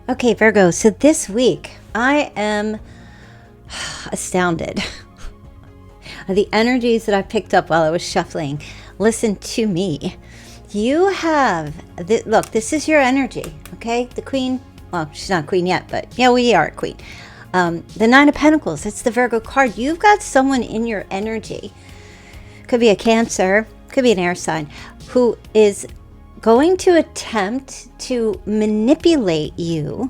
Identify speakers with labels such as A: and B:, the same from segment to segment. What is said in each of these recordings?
A: Okay, Virgo, so this week I am astounded. The energies that I picked up while I was shuffling. Listen to me. You have, look, this is your energy, okay? The queen, well, she's not queen yet, but yeah, we are a queen. The Nine of Pentacles, it's the Virgo card. You've got someone in your energy, could be a Cancer, could be an air sign, who is going to attempt to manipulate you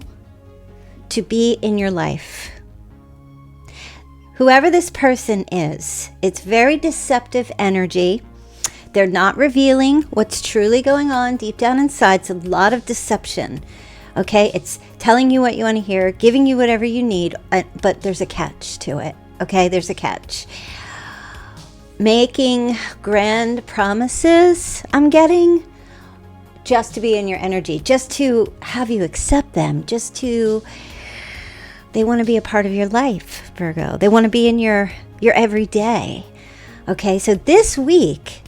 A: to be in your life. Whoever this person is, it's very deceptive energy. They're not revealing what's truly going on deep down inside. It's a lot of deception. Okay, it's telling you what you want to hear, giving you whatever you need, but there's a catch to it. Okay, there's a catch. Making grand promises, I'm getting, just to be in your energy, just to have you accept them, they want to be a part of your life, Virgo. They want to be in your everyday. Okay, so this week,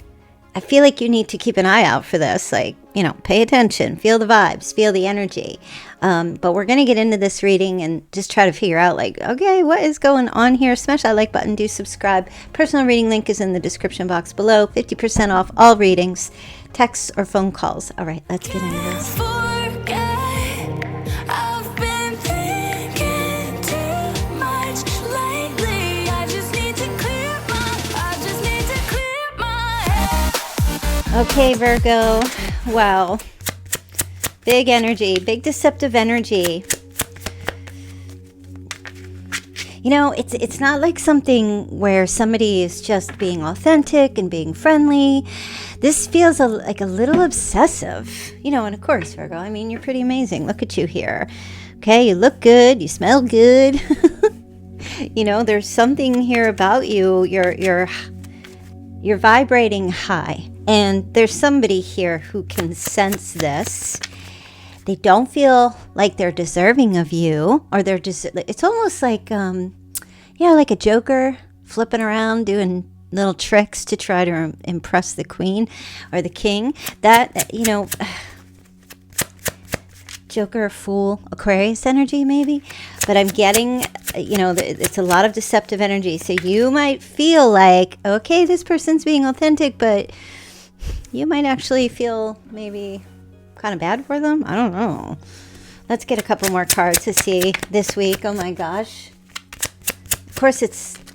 A: I feel like you need to keep an eye out for this. Like, pay attention, feel the vibes, feel the energy. But we're going to get into this reading and just try to figure out, like, okay, what is going on here? Smash that like button, do subscribe. Personal reading link is in the description box below. 50% off all readings, texts or phone calls. All right, let's get into this. Okay, Virgo. Wow. Big energy, big deceptive energy. It's not like something where somebody is just being authentic and being friendly. This feels like a little obsessive. And of course, Virgo, I mean, you're pretty amazing. Look at you here. Okay, you look good, you smell good. There's something here about you. You're vibrating high. And there's somebody here who can sense this. They don't feel like they're deserving of you, or it's almost like, like a joker flipping around doing little tricks to try to impress the queen or the king. That, Joker, Fool, Aquarius energy maybe. But I'm getting, it's a lot of deceptive energy. So you might feel like, okay, this person's being authentic, but you might actually feel maybe kind of bad for them. I don't know. Let's get a couple more cards to see this week. Oh my gosh. Of course,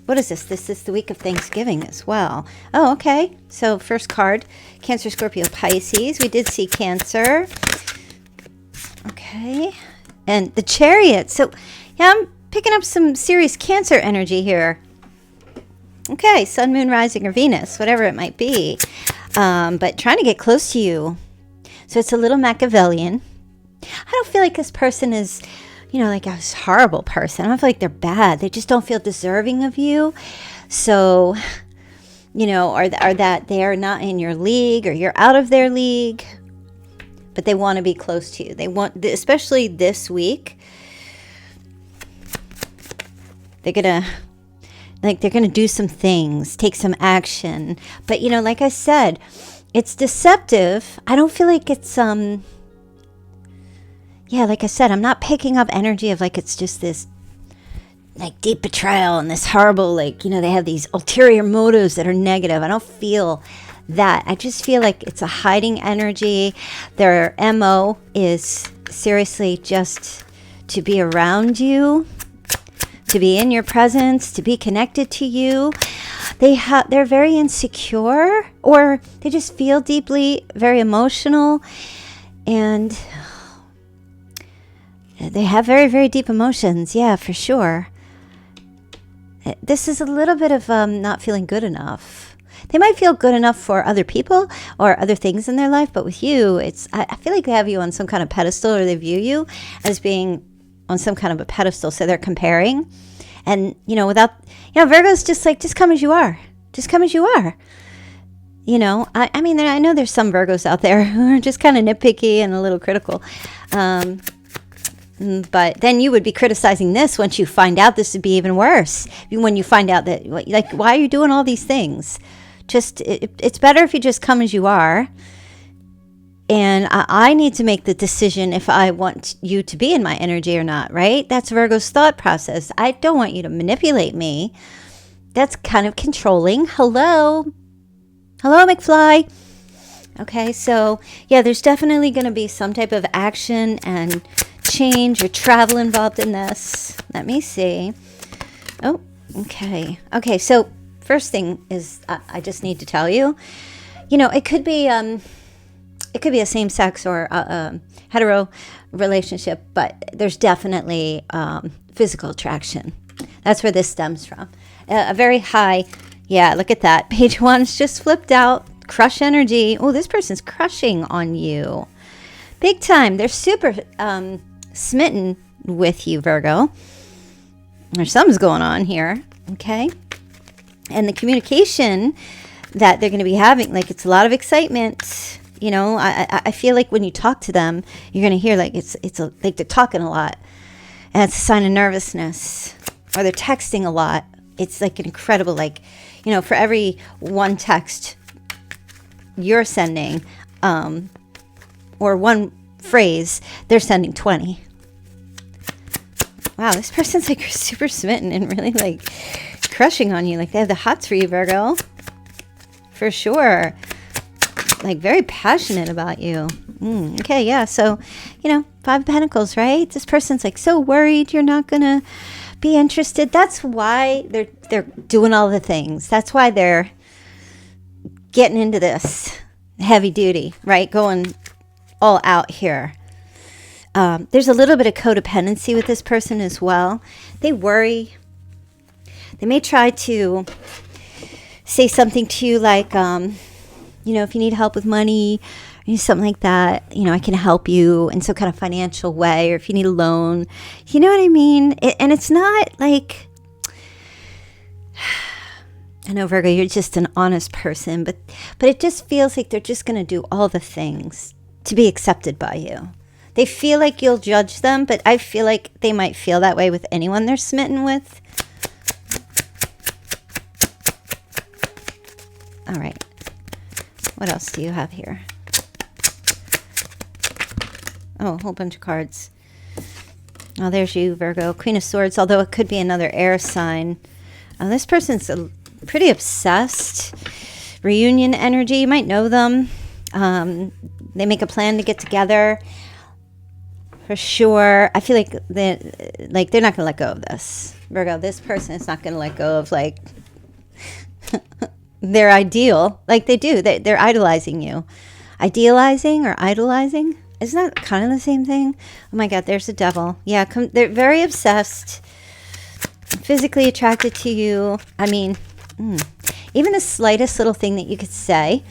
A: what is this? This is the week of Thanksgiving as well. Oh, okay. So first card, Cancer, Scorpio, Pisces. We did see Cancer. Okay. And the Chariot. So yeah, I'm picking up some serious Cancer energy here. Okay, Sun, Moon, Rising, or Venus, whatever it might be. But trying to get close to you. So it's a little Machiavellian. I don't feel like this person is, like a horrible person. I don't feel like they're bad. They just don't feel deserving of you. So, or that they are not in your league, or you're out of their league. But they want to be close to you. They want, especially this week, they're going to do some things, take some action. But, like I said, it's deceptive. I don't feel like it's, like I said, I'm not picking up energy of like it's just this, like, deep betrayal and this horrible, they have these ulterior motives that are negative. I don't feel that. I just feel like it's a hiding energy. Their MO is seriously just to be around you, to be in your presence, to be connected to you. They're very insecure, or they just feel deeply, very emotional, and they have very, very deep emotions. Yeah, for sure. This is a little bit of not feeling good enough. They might feel good enough for other people or other things in their life, but with you, I feel like they have you on some kind of pedestal, or they view you as being on some kind of a pedestal. So they're comparing. And, Virgo's just come as you are. Just come as you are. I mean, I know there's some Virgos out there who are just kind of nitpicky and a little critical. But then you would be criticizing this once you find out this would be even worse. When you find out that, like, why are you doing all these things? It's better if you just come as you are. And I need to make the decision if I want you to be in my energy or not, right? That's Virgo's thought process. I don't want you to manipulate me. That's kind of controlling. Hello, McFly. Okay, so yeah, there's definitely going to be some type of action and change or travel involved in this. Let me see. Oh, okay. Okay, so first thing is I just need to tell you, it could be a same-sex or a hetero relationship, but there's definitely physical attraction. That's where this stems from. A very high, yeah, look at that. Page 1's just flipped out. Crush energy. Oh, this person's crushing on you. Big time. They're super smitten with you, Virgo. There's something's going on here, okay? And the communication that they're going to be having, like, it's a lot of excitement. I feel like when you talk to them, you're going to hear like like they're talking a lot, and it's a sign of nervousness, or they're texting a lot. It's like an incredible, like, for every one text you're sending, or one phrase, they're sending 20. Wow, this person's like super smitten and really like crushing on you. Like they have the hots for you, Virgo, for sure. Like very passionate about you. Okay, yeah. So, 5 of Pentacles, right? This person's like so worried you're not gonna be interested. That's why they're doing all the things. That's why they're getting into this heavy duty, right? Going all out here. There's a little bit of codependency with this person as well. They worry. They may try to say something to you like, if you need help with money or something like that, I can help you in some kind of financial way, or if you need a loan, you know what I mean? And it's not like, I know, Virgo, you're just an honest person, but it just feels like they're just going to do all the things to be accepted by you. They feel like you'll judge them, but I feel like they might feel that way with anyone they're smitten with. All right. What else do you have here? Oh, a whole bunch of cards. Oh, there's you, Virgo. Queen of Swords, although it could be another air sign. Oh, this person's pretty obsessed. Reunion energy. You might know them. They make a plan to get together. For sure. I feel like they're not going to let go of this. Virgo, this person is not going to let go of, like, their ideal. Like they do. They're idolizing you. Idealizing or idolizing? Isn't that kind of the same thing? Oh my God, there's the devil. Yeah, they're very obsessed. Physically attracted to you. I mean, even the slightest little thing that you could say,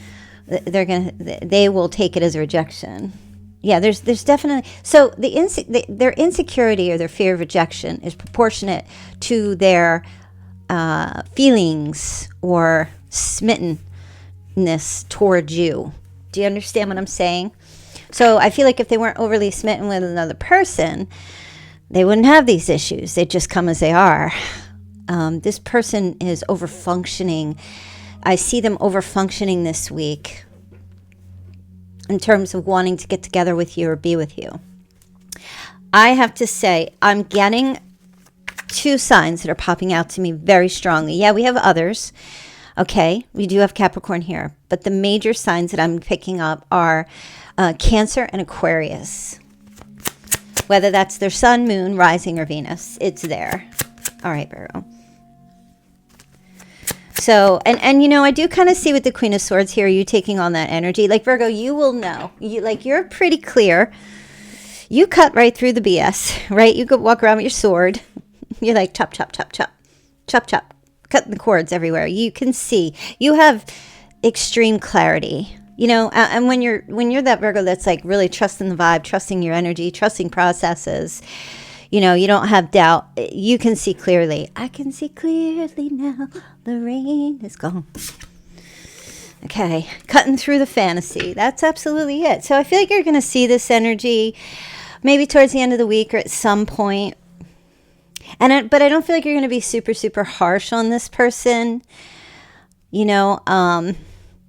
A: they will take it as a rejection. Yeah, there's definitely, so their insecurity or their fear of rejection is proportionate to their feelings or smittenness towards you. Do you understand what I'm saying? So I feel like if they weren't overly smitten with another person, they wouldn't have these issues. They just come as they are. This person is over-functioning. I see them over-functioning this week in terms of wanting to get together with you or be with you. I have to say, I'm getting 2 signs that are popping out to me very strongly. Yeah, we have others. Okay, we do have Capricorn here. But the major signs that I'm picking up are Cancer and Aquarius. Whether that's their sun, moon, rising, or Venus, it's there. All right, Virgo. So, and I do kind of see with the Queen of Swords here, you taking on that energy. Like, Virgo, you will know. You're pretty clear. You cut right through the BS, right? You go walk around with your sword. You're like, chop, chop, chop, chop. Chop, chop. Cutting the cords everywhere. You can see. You have extreme clarity. And when you're that Virgo that's like really trusting the vibe, trusting your energy, trusting processes, you don't have doubt. You can see clearly. I can see clearly now. The rain is gone. Okay. Cutting through the fantasy. That's absolutely it. So I feel like you're going to see this energy maybe towards the end of the week or at some point. But I don't feel like you're going to be super, super harsh on this person.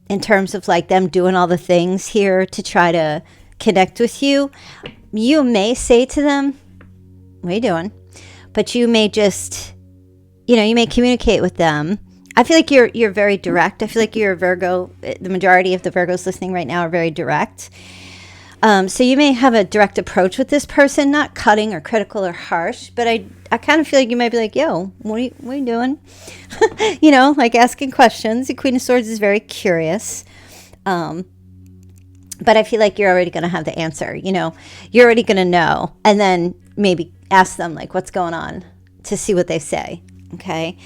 A: in terms of like them doing all the things here to try to connect with you, you may say to them, what are you doing? But you may just, you may communicate with them. I feel like you're very direct. I feel like you're a Virgo. The majority of the Virgos listening right now are very direct. So you may have a direct approach with this person, not cutting or critical or harsh, but I kind of feel like you might be like, yo, what are you doing? Like asking questions. The Queen of Swords is very curious. But I feel like you're already going to have the answer. You're already going to know. And then maybe ask them like, what's going on, to see what they say. Okay.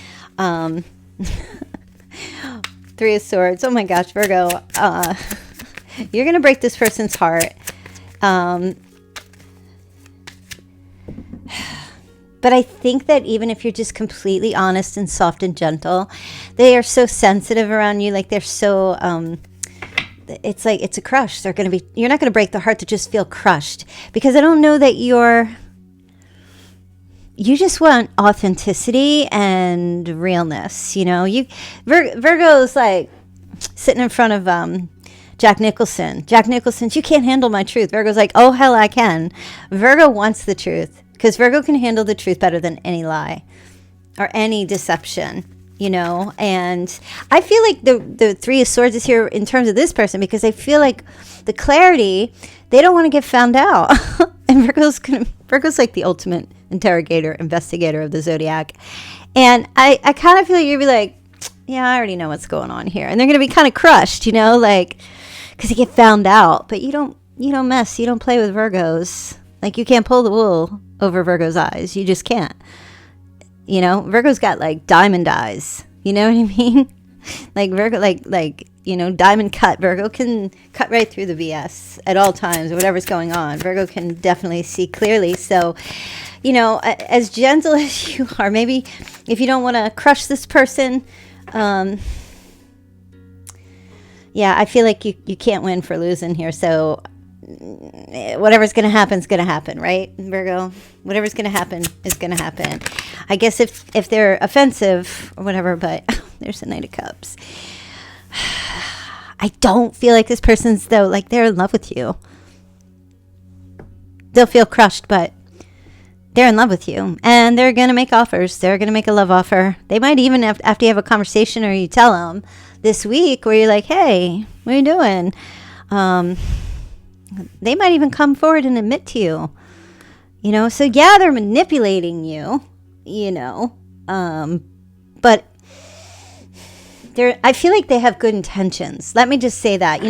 A: Three of Swords. Oh my gosh, Virgo. You're going to break this person's heart. But I think that even if you're just completely honest and soft and gentle, they are so sensitive around you. Like they're so, it's like, it's a crush. You're not going to break the heart to just feel crushed, because I don't know that you just want authenticity and realness. Virgo's like sitting in front of, Jack Nicholson, you can't handle my truth. Virgo's like, oh, hell, I can. Virgo wants the truth, because Virgo can handle the truth better than any lie or any deception, And I feel like the Three of Swords is here in terms of this person, because I feel like the clarity, they don't want to get found out. And Virgo's like the ultimate interrogator, investigator of the zodiac. And I kind of feel like you'd be like, yeah, I already know what's going on here. And they're going to be kind of crushed, like, because you get found out. But you don't mess. You don't play with Virgos. Like, you can't pull the wool over Virgo's eyes. You just can't. Virgo's got like diamond eyes. You know what I mean? Like Virgo, diamond cut. Virgo can cut right through the BS at all times, or whatever's going on. Virgo can definitely see clearly. So, as gentle as you are, maybe if you don't want to crush this person, I feel like you can't win for losing here. So whatever's going to happen is going to happen, right, Virgo? Whatever's going to happen is going to happen. I guess if they're offensive or whatever, but there's the Knight of Cups. I don't feel like this person's, though, like they're in love with you. They'll feel crushed, but they're in love with you, and they're going to make offers. They're going to make a love offer. They might even, after you have a conversation or you tell them this week where you're like, hey, what are you doing? They might even come forward and admit to you, so yeah, they're manipulating you, but I feel like they have good intentions. Let me just say that,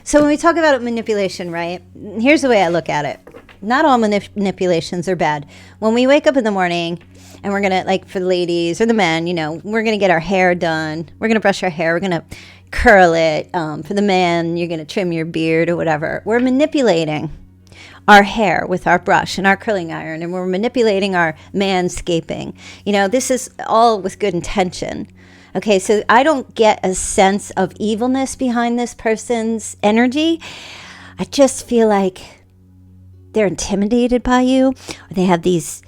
A: so when we talk about manipulation, right, here's the way I look at it. Not all manipulations are bad. When we wake up in the morning and we're going to, like for the ladies or the men, we're going to get our hair done. We're going to brush our hair. We're going to curl it. For the man, you're going to trim your beard or whatever. We're manipulating our hair with our brush and our curling iron, and we're manipulating our manscaping. This is all with good intention. Okay, so I don't get a sense of evilness behind this person's energy. I just feel like they're intimidated by you, or they have these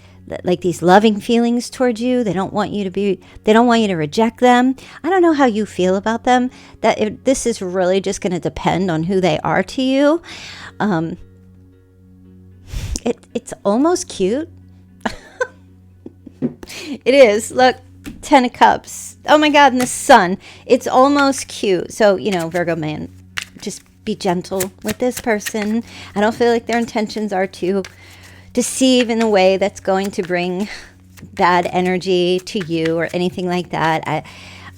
A: loving feelings towards you. They don't want you to reject them. I don't know how you feel about them. This is really just going to depend on who they are to you. It's almost cute. It is. Look, 10 of Cups. Oh my God, and the Sun. It's almost cute. So, Virgo man, just be gentle with this person. I don't feel like their intentions are to deceive in a way that's going to bring bad energy to you or anything like that.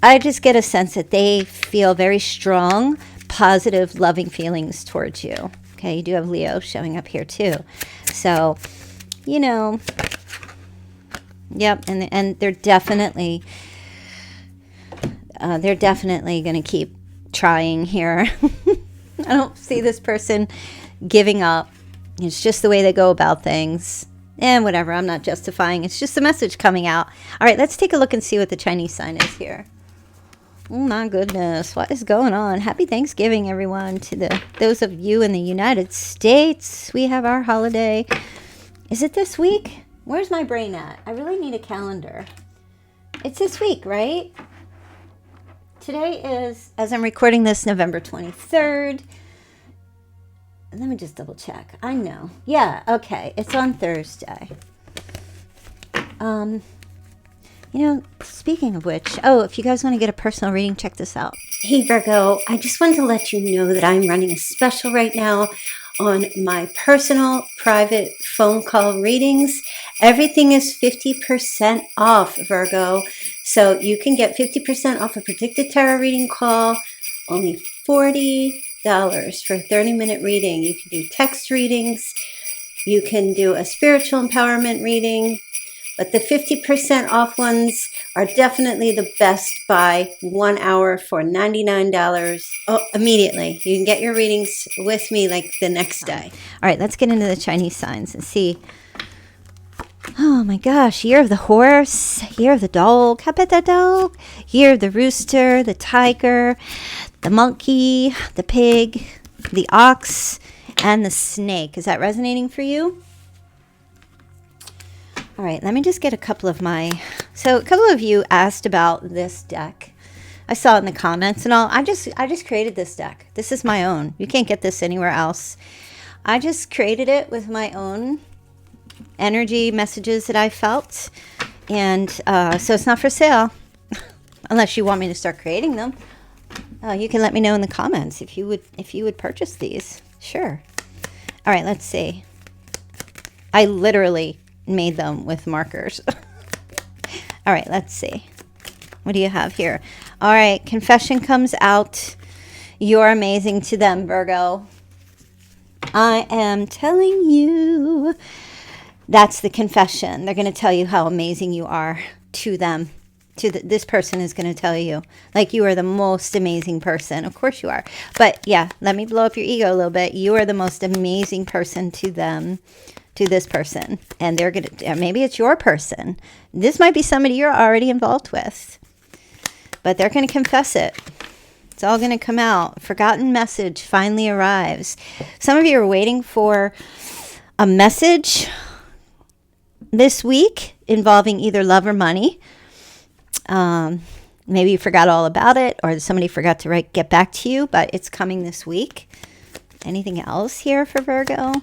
A: I just get a sense that they feel very strong, positive, loving feelings towards you. Okay, you do have Leo showing up here too. So, yep, and they're definitely going to keep trying here. I don't see this person giving up. It's just the way they go about things. And whatever, I'm not justifying. It's just a message coming out. All right, let's take a look and see what the Chinese sign is here. Oh my goodness, what is going on? Happy Thanksgiving, everyone, to those of you in the United States. We have our holiday. Is it this week? Where's my brain at? I really need a calendar. It's this week, right? today is, as I'm recording this, November 23rd. Let me just double check. I know. Yeah, okay. It's on Thursday. Speaking of which, if you guys want to get a personal reading, check this out. Hey Virgo, I just wanted to let you know that I'm running a special right now on my personal private phone call readings. Everything is 50% off, Virgo. So you can get 50% off a predicted tarot reading call, only $40 for a 30-minute reading. You can do text readings. You can do a spiritual empowerment reading. But the 50% off ones are definitely the best by 1 hour for $99. Oh, immediately. You can get your readings with me like the next day. All right, let's get into the Chinese signs and see. Oh my gosh, year of the horse, year of the dog, how about that dog? Year of the rooster, the tiger, the monkey, the pig, the ox, and the snake. Is that resonating for you? All right, let me just get a couple of a couple of you asked about this deck. I saw it in the comments and all. I just created this deck. This is my own. You can't get this anywhere else. I just created it with my own energy messages that I felt. And so it's not for sale unless you want me to start creating them. You can let me know in the comments if you would purchase these. Sure. All right, let's see. I literally made them with markers. All right, let's see. What do you have here? All right, confession comes out. You're amazing to them, Virgo. I am telling you. That's the confession. They're going to tell you how amazing you are to them. This person is going to tell you, like, you are the most amazing person. Of course you are. But yeah, let me blow up your ego a little bit. You are the most amazing person to them, to this person. And they're going to, maybe it's your person. This might be somebody you're already involved with. But they're going to confess it. It's all going to come out. Forgotten message finally arrives. Some of you are waiting for a message this week involving either love or money. Maybe you forgot all about it, or somebody forgot to get back to you, but it's coming this week. Anything else here for Virgo?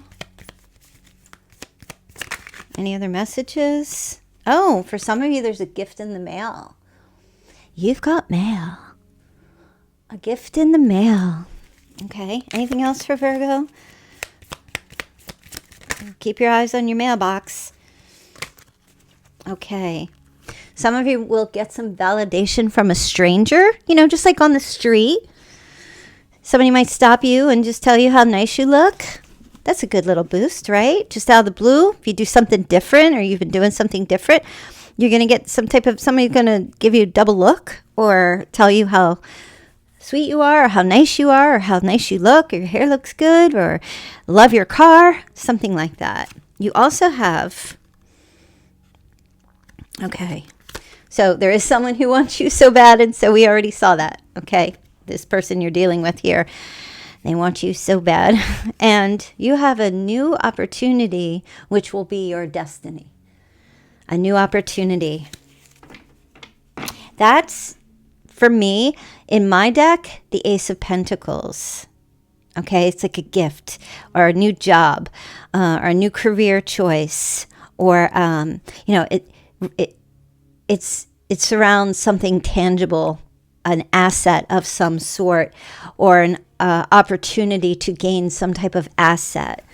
A: Any other messages? Oh, for some of you, there's a gift in the mail. You've got mail. A gift in the mail. Okay. Anything else for Virgo? Keep your eyes on your mailbox. Okay. Some of you will get some validation from a stranger, just like on the street. Somebody might stop you and just tell you how nice you look. That's a good little boost, right? Just out of the blue. If you do something different or you've been doing something different, you're going to get somebody's going to give you a double look or tell you how sweet you are or how nice you are or how nice you look or your hair looks good or love your car, something like that. You also have... Okay, so there is someone who wants you so bad, and so we already saw that, okay? This person you're dealing with here, they want you so bad. And you have a new opportunity, which will be your destiny. A new opportunity. That's, for me, in my deck, the Ace of Pentacles. Okay, it's like a gift or a new job or a new career choice or, it surrounds something tangible, an asset of some sort, or an opportunity to gain some type of asset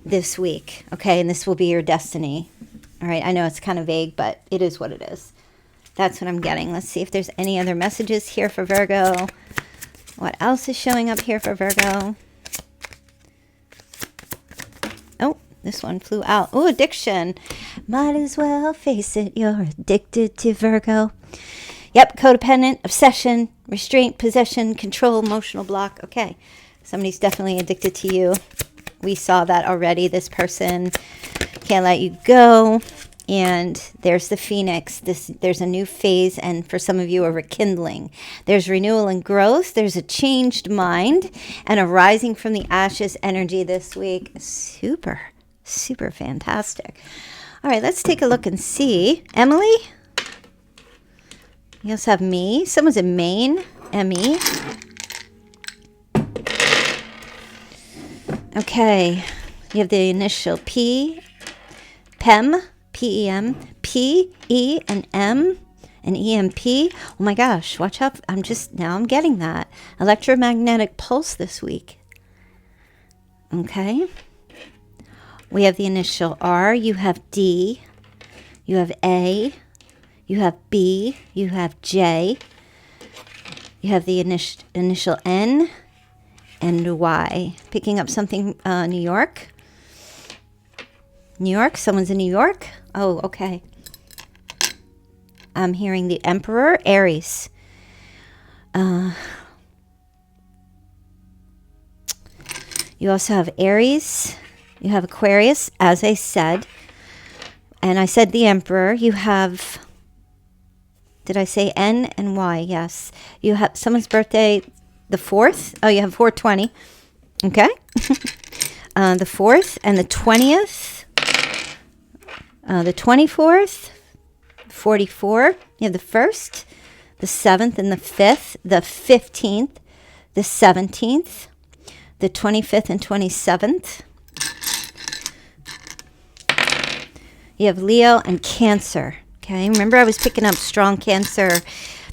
A: this week. Okay, and this will be your destiny. All right, I know it's kind of vague, but it is what it is. That's what I'm getting. Let's see if there's any other messages here for Virgo. What else is showing up here for Virgo? Oh. This one flew out. Oh, addiction. Might as well face it. You're addicted to Virgo. Yep, codependent, obsession, restraint, possession, control, emotional block. Okay, somebody's definitely addicted to you. We saw that already. This person can't let you go. And there's the Phoenix. There's a new phase, and for some of you, a rekindling. There's renewal and growth. There's a changed mind and a rising from the ashes energy this week. Super fantastic. All right, let's take a look and see. Emily? You also have me. Someone's in Maine. M-E. Okay. You have the initial P. PEM. P-E-M. P, E, and M. And E-M-P. Oh my gosh. Watch out. I'm getting that. Electromagnetic pulse this week. Okay. We have the initial R. You have D. You have A. You have B. You have J. You have the initial N and Y. Picking up something, New York. New York? Someone's in New York? Oh, okay. I'm hearing the Emperor, Aries. You also have Aries. You have Aquarius, as I said. And I said the Emperor. You have... Did I say N and Y? Yes. You have someone's birthday, the 4th. Oh, you have 420. Okay. The 4th and the 20th. The 24th. 44. You have the 1st, the 7th, and the 5th. The 15th, the 17th, the 25th, and 27th. You have Leo and Cancer. Okay, remember I was picking up strong Cancer,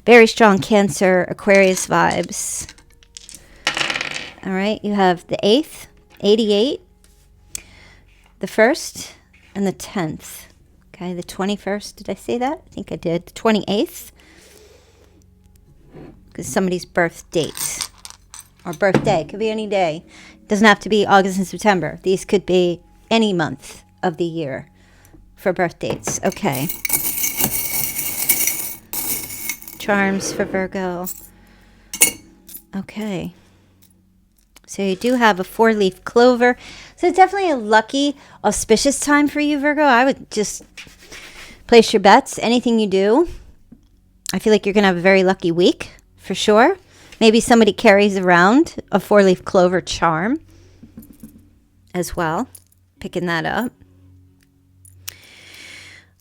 A: very strong Cancer, Aquarius vibes. All right, you have the 8th, 88, the 1st, and the 10th. Okay, the 21st, did I say that? I think I did. The 28th, because somebody's birth date, or birthday, could be any day. It doesn't have to be August and September. These could be any month of the year for birth dates. Okay. Charms for Virgo. Okay. So you do have a 4-leaf clover. So it's definitely a lucky, auspicious time for you, Virgo. I would just place your bets. Anything you do, I feel like you're going to have a very lucky week, for sure. Maybe somebody carries around a 4-leaf clover charm as well. Picking that up.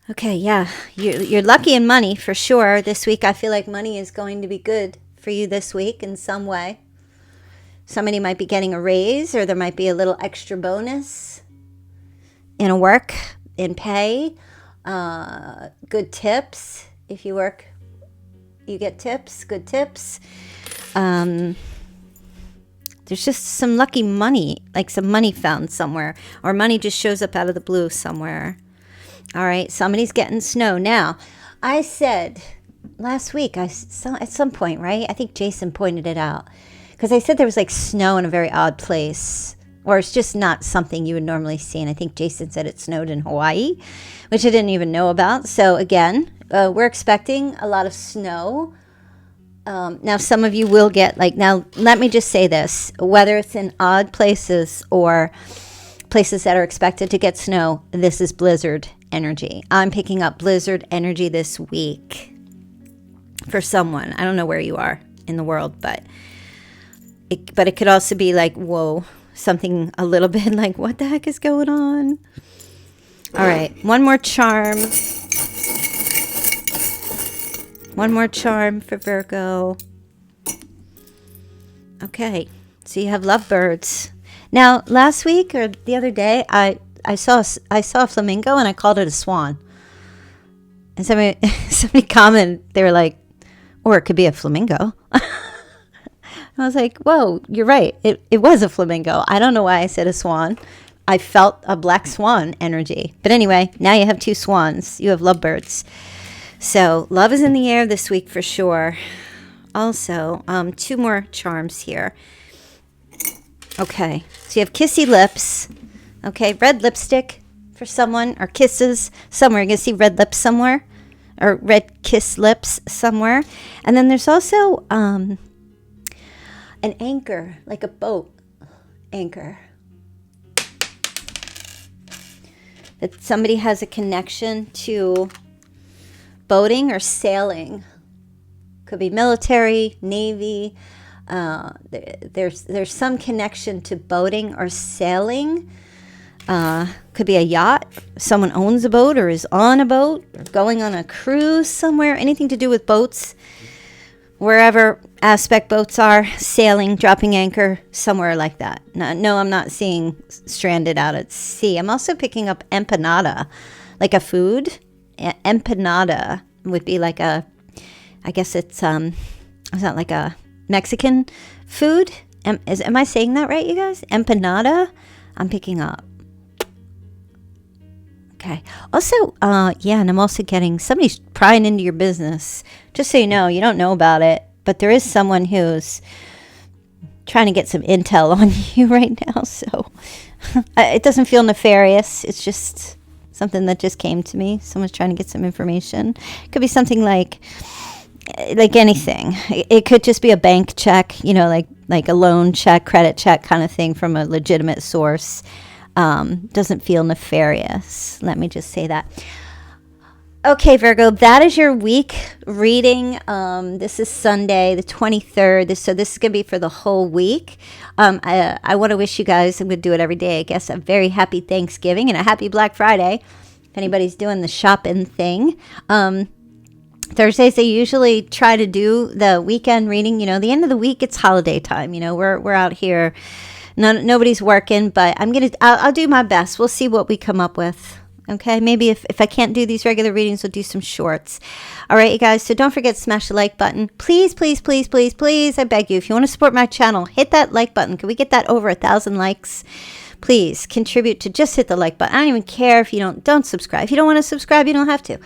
A: Okay, yeah, you're lucky in money for sure. This week, I feel like money is going to be good for you this week in some way. Somebody might be getting a raise, or there might be a little extra bonus in a work, in pay. Good tips. If you work, you get tips, good tips. There's just some lucky money, like some money found somewhere, or money just shows up out of the blue somewhere. All right, somebody's getting snow. Now, I said last week, at some point, right? I think Jason pointed it out. Because I said there was like snow in a very odd place. Or it's just not something you would normally see. And I think Jason said it snowed in Hawaii, which I didn't even know about. So again, we're expecting a lot of snow. Now, some of you will get now, let me just say this. Whether it's in odd places or places that are expected to get snow, this is blizzard energy. I'm picking up blizzard energy this week for someone. I don't know where you are in the world, but it could also be like, whoa, something a little bit like, what the heck is going on? All right, one more charm. One more charm for Virgo. Okay, so you have lovebirds. Now, last week or the other day, I saw a flamingo and I called it a swan. And somebody commented, they were like, or it could be a flamingo. I was like, whoa, you're right. It was a flamingo. I don't know why I said a swan. I felt a black swan energy. But anyway, now you have 2 swans. You have lovebirds. So love is in the air this week for sure. Also, 2 more charms here. Okay, so you have kissy lips. Okay, red lipstick for someone, or kisses somewhere. You're going to see red lips somewhere, or red kiss lips somewhere. And then there's also an anchor, like a boat anchor. That somebody has a connection to boating or sailing. Could be military, Navy. There's some connection to boating or sailing. Could be a yacht. Someone owns a boat or is on a boat or going on a cruise somewhere. Anything to do with boats. Wherever aspect boats are, sailing, dropping anchor, somewhere like that. No, I'm not seeing stranded out at sea. I'm also picking up empanada, like a food. Empanada would be like a, I guess it's that like a Mexican food? Am I saying that right, you guys? Empanada, I'm picking up. Okay. Also, yeah, and I'm also getting somebody's prying into your business. Just so you don't know about it, but there is someone who's trying to get some intel on you right now. So it doesn't feel nefarious. It's just something that just came to me. Someone's trying to get some information. It could be something like anything. It could just be a bank check, like a loan check, credit check kind of thing from a legitimate source. Doesn't feel nefarious. Let me just say that. Okay, Virgo, that is your week reading. This is Sunday, the 23rd. So this is going to be for the whole week. I want to wish you guys, I'm going to do it every day, I guess, a very happy Thanksgiving and a happy Black Friday. If anybody's doing the shopping thing. Thursdays, they usually try to do the weekend reading. The end of the week, it's holiday time. We're out here. Nobody's working, but I'll do my best. We'll see what we come up with. Okay, maybe if I can't do these regular readings, we'll do some shorts. All right, you guys, so don't forget to smash the like button. Please, please, please, please, please, I beg you, if you want to support my channel, hit that like button. Can we get that over 1,000 likes? Please contribute to just hit the like button. I don't even care if you don't subscribe. If you don't want to subscribe, you don't have to.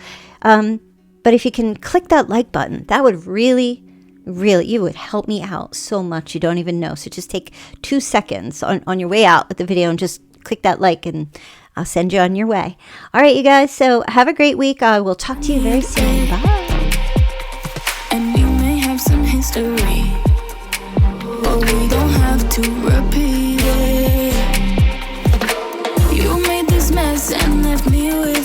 A: But if you can click that like button, that would really, you would help me out so much. You don't even know. So just take 2 seconds on your way out with the video and just click that like and I'll send you on your way. All right, you guys. So have a great week. I will talk to you very soon. Bye.
B: And you may have some history, but we don't have to repeat it. You made this mess and left me with